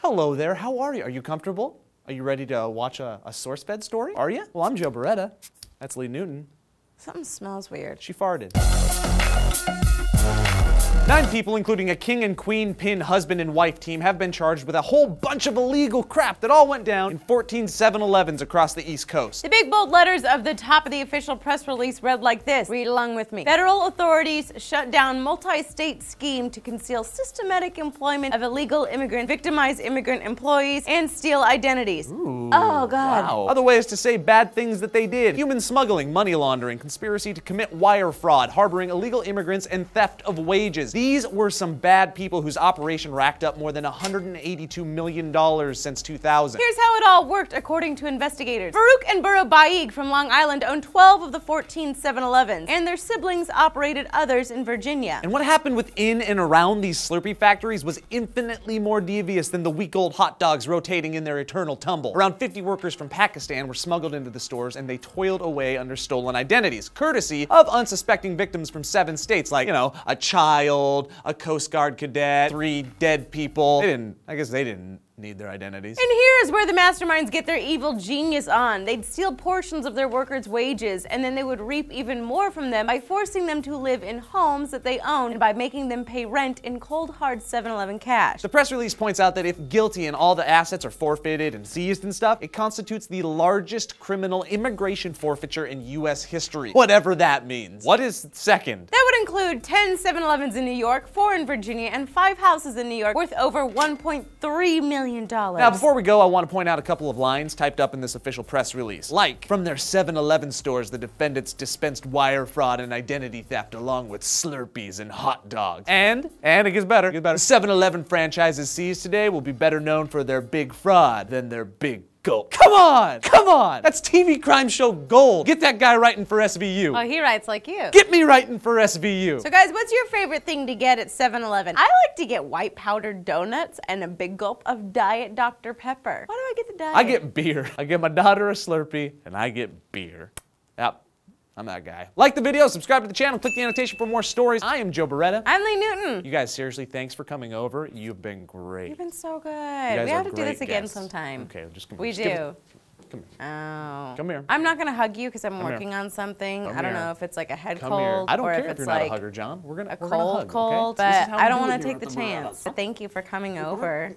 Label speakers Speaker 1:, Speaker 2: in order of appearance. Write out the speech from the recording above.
Speaker 1: Hello there, how are you? Are you comfortable? Are you ready to watch a SourceFed story? Are you? Well, I'm Joe Beretta. That's Lee Newton.
Speaker 2: Something smells weird.
Speaker 1: She farted. 9 people, including a king and queen pin husband and wife team, have been charged with a whole bunch of illegal crap that all went down in 14 7-Elevens across the East Coast.
Speaker 2: The big bold letters of the top of the official press release read like this. Read along with me. Federal authorities shut down multi-state scheme to conceal systematic employment of illegal immigrants, victimize immigrant employees, and steal identities.
Speaker 1: Ooh,
Speaker 2: oh, God.
Speaker 1: Wow. Other ways to say bad things that they did. Human smuggling, money laundering, conspiracy to commit wire fraud, harboring illegal immigrants, and theft of wages. These were some bad people whose operation racked up more than $182 million since 2000.
Speaker 2: Here's how it all worked according to investigators. Farouk and Burrow Baig from Long Island owned 12 of the 14 7-Elevens, and their siblings operated others in Virginia.
Speaker 1: And what happened within and around these Slurpee factories was infinitely more devious than the week-old hot dogs rotating in their eternal tumble. Around 50 workers from Pakistan were smuggled into the stores, and they toiled away under stolen identities, courtesy of unsuspecting victims from 7 states, like, you know, a child, a Coast Guard cadet, 3 dead people. I guess they didn't need their identities.
Speaker 2: And here's where the masterminds get their evil genius on. They'd steal portions of their workers' wages, and then they would reap even more from them by forcing them to live in homes that they owned and by making them pay rent in cold, hard 7-Eleven cash.
Speaker 1: The press release points out that if guilty and all the assets are forfeited and seized and stuff, it constitutes the largest criminal immigration forfeiture in U.S. history. Whatever that means. What is second?
Speaker 2: That would include 10 7-Elevens in New York, 4 in Virginia, and 5 houses in New York worth over $1.3 million.
Speaker 1: Now, before we go, I want to point out a couple of lines typed up in this official press release. Like, from their 7-Eleven stores, the defendants dispensed wire fraud and identity theft along with Slurpees and hot dogs. And it gets better, the 7-Eleven franchises seized today will be better known for their big fraud than their big gulp. Come on! Come on! That's TV crime show gold. Get that guy writing for SVU.
Speaker 2: Oh, he writes like you.
Speaker 1: Get me writing for SVU.
Speaker 2: So guys, what's your favorite thing to get at 7-Eleven? I like to get white powdered donuts and a big gulp of Diet Dr. Pepper. Why do I get the Diet?
Speaker 1: I get beer. I get my daughter a Slurpee, and I get beer. Yep. I'm that guy. Like the video, subscribe to the channel, click the annotation for more stories. I am Joe Beretta.
Speaker 2: I'm Lee Newton.
Speaker 1: You guys, seriously, thanks for coming over. You've been great.
Speaker 2: You've been so good. We have to do this again sometime.
Speaker 1: Okay, just come
Speaker 2: here. We do.
Speaker 1: Come here.
Speaker 2: Oh.
Speaker 1: Come here.
Speaker 2: I'm not gonna hug you because I'm working on something. I don't know if it's like a head cold
Speaker 1: I don't
Speaker 2: or
Speaker 1: care
Speaker 2: if
Speaker 1: if
Speaker 2: it's
Speaker 1: you're
Speaker 2: like
Speaker 1: not a hugger, John. We're gonna
Speaker 2: cold,
Speaker 1: okay?
Speaker 2: but I don't want to take the chance. Thank you for coming over.